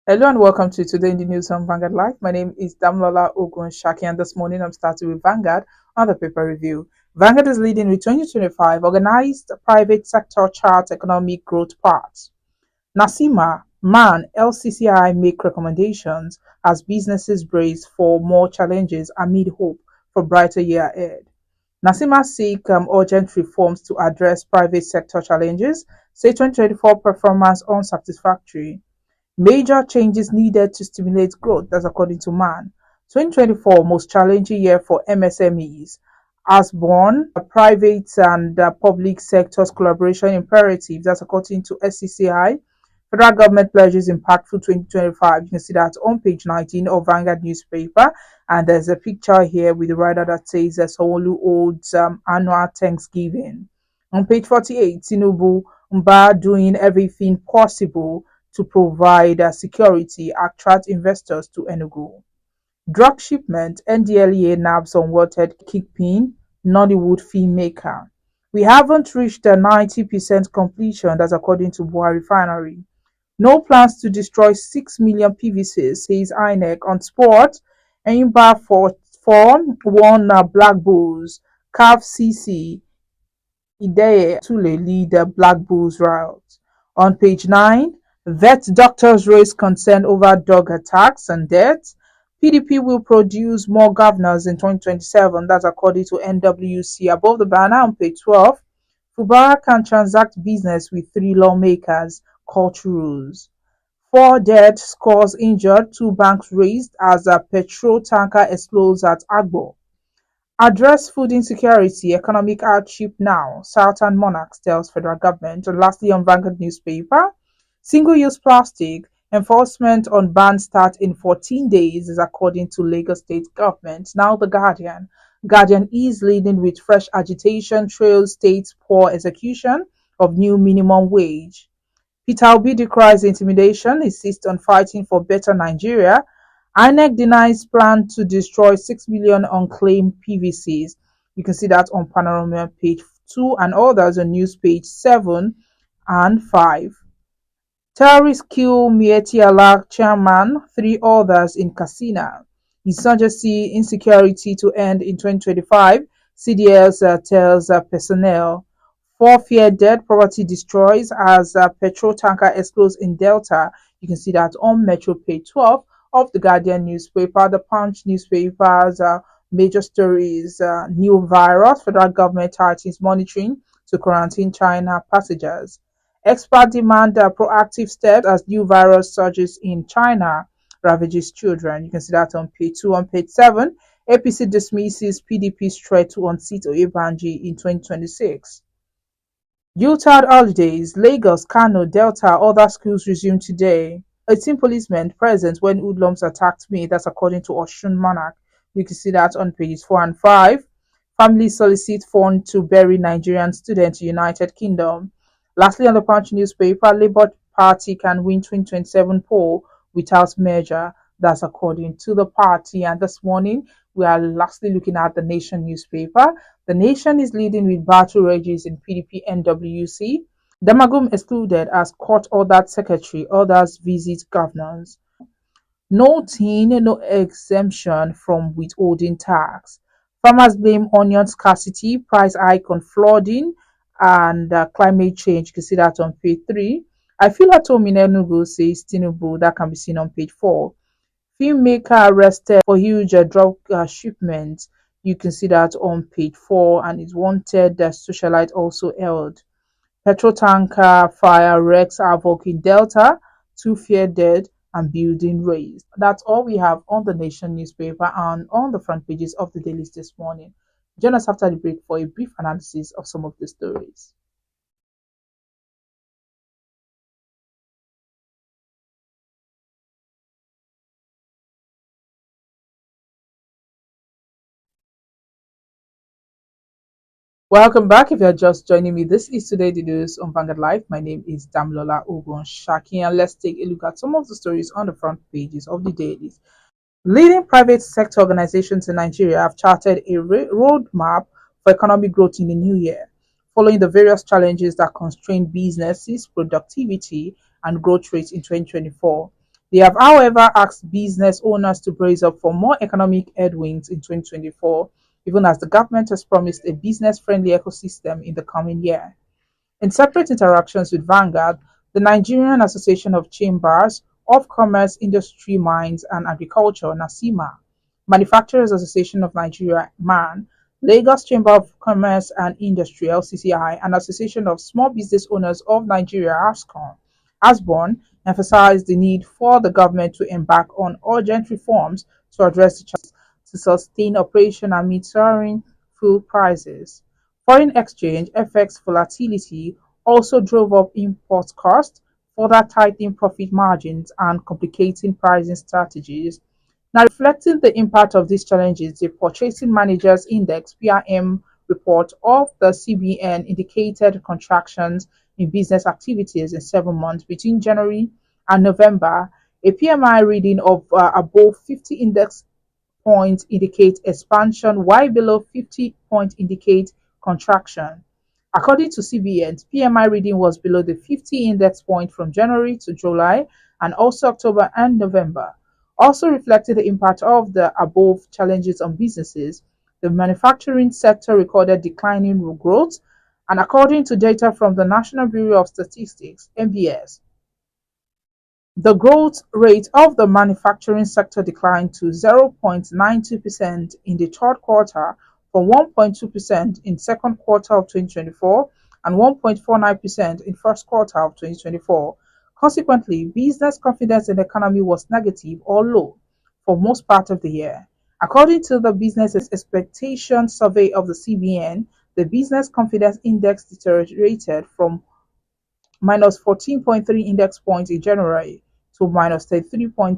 Hello and welcome to Today in the News on Vanguard Live. My name is Damlola Ogunshaki, and this morning I'm starting with Vanguard on the paper review. Vanguard is leading with 2025 Organized Private Sector Chart Economic Growth Part. Nasima, Man, LCCI make recommendations as businesses brace for more challenges amid hope for brighter year ahead. Nasima seek urgent reforms to address private sector challenges, say 2024 performance unsatisfactory. Major changes needed to stimulate growth, that's according to Man. 2024 most challenging year for MSMEs, as born private and public sectors collaboration imperative, that's according to SCCI. Federal government pledges impactful 2025. You can see that on page 19 of Vanguard newspaper, and there's a picture here with the writer that says Sowolu holds annual Thanksgiving. On page 48, Tinubu Mba doing everything possible to provide security, attract investors to Enugu. Drug shipment, NDLEA nabs unwanted kickpin, Nollywood filmmaker. We haven't reached the 90% completion, that's according to Buhari Refinery. No plans to destroy 6 million PVCs, says INEC on sport. Enyimba for one Black Bulls, CAF CC, Ideye Tule lead the Black Bulls route. On page 9, vet doctors raise concern over dog attacks and deaths. PDP will produce more governors in 2027. That's according to NWC. Above the banner on page 12, Fubara can transact business with three lawmakers, court rules. Four dead, scores injured, two banks razed as a petrol tanker explodes at Agbo. Address food insecurity, economic hardship now, Southern monarchs tells federal government. And lastly, on Vanguard newspaper, single-use plastic enforcement on ban start in 14 days is according to Lagos state government. Now the Guardian is leading with fresh agitation trails states poor execution of new minimum wage. Peter Obi decries intimidation, insists on fighting for better Nigeria. INEC denies plan to destroy 6 million unclaimed PVCs. You can see that on Panorama page 2 and others on news page 7 and 5. Terrorists kill Mieti Allah chairman, three others in Katsina. Insurgency insecurity to end in 2025, CDS tells personnel. Four fear dead, property destroys as petrol tanker explodes in Delta. You can see that on Metro page 12 of the Guardian newspaper. The Punch newspapers, major stories, new virus, federal government tightens monitoring to quarantine China passengers. Experts demand proactive steps as new virus surges in China ravages children. You can see that on page 2. On page 7, APC dismisses PDP's threat to unseat Oyebanji in 2026. Utah holidays, Lagos, Kano, Delta, other schools resume today. 18 policemen present when hoodlums attacked me. That's according to Oshun Monarch. You can see that on pages 4 and 5. Family solicit fund to bury Nigerian student United Kingdom. Lastly, on the Punch newspaper, Labour Party can win 2027 poll without merger. That's according to the party. And this morning, we are lastly looking at the Nation newspaper. The Nation is leading with battle rages in PDP NWC. Damagum excluded as court ordered secretary, others visit governors. No tin, no exemption from withholding tax. Farmers blame onion scarcity, price hike on flooding, and climate change. You can see that on page 3. I feel at home in Enugu, says Tinubu. That can be seen on page 4. Filmmaker arrested for huge drug shipment. You can see that on page 4, and is wanted socialite also held. Petrol tanker fire wrecks havoc in Delta, two fear dead, and building razed. That's all we have on the Nation newspaper and on the front pages of the dailies this morning. Join us after the break for a brief analysis of some of the stories. Welcome back. If you're just joining me, this is Today the News on Vanguard Live. My name is Damlola Ogun Shaki, and let's take a look at some of the stories on the front pages of the dailies. Leading private sector organizations in Nigeria have charted a roadmap for economic growth in the new year, following the various challenges that constrain businesses' productivity and growth rates in 2024. They have, however, asked business owners to brace up for more economic headwinds in 2024, even as the government has promised a business friendly ecosystem in the coming year. In separate interactions with Vanguard, the Nigerian Association of Chambers of Commerce, Industry, Mines and Agriculture, NASIMA, Manufacturers Association of Nigeria, MAN, Lagos Chamber of Commerce and Industry, LCCI, and Association of Small Business Owners of Nigeria, ASBON, emphasized the need for the government to embark on urgent reforms to address the challenges to sustain operation amid soaring food prices. Foreign exchange (FX) volatility also drove up import costs, further tightening profit margins and complicating pricing strategies. Now, reflecting the impact of these challenges, the Purchasing Managers Index (PRM) report of the CBN indicated contractions in business activities in 7 months between January and November. A PMI reading of above 50 index points indicate expansion, while below 50 points indicate contraction. According to CBN, PMI reading was below the 50 index point from January to July and also October and November. Also reflecting the impact of the above challenges on businesses, the manufacturing sector recorded declining growth, and according to data from the National Bureau of Statistics (NBS), the growth rate of the manufacturing sector declined to 0.92% in the third quarter from 1.2% in second quarter of 2024 and 1.49% in first quarter of 2024. Consequently, business confidence in the economy was negative or low for most part of the year. According to the Business Expectation Survey of the CBN, the Business Confidence Index deteriorated from minus 14.3 index points in January to minus 33.2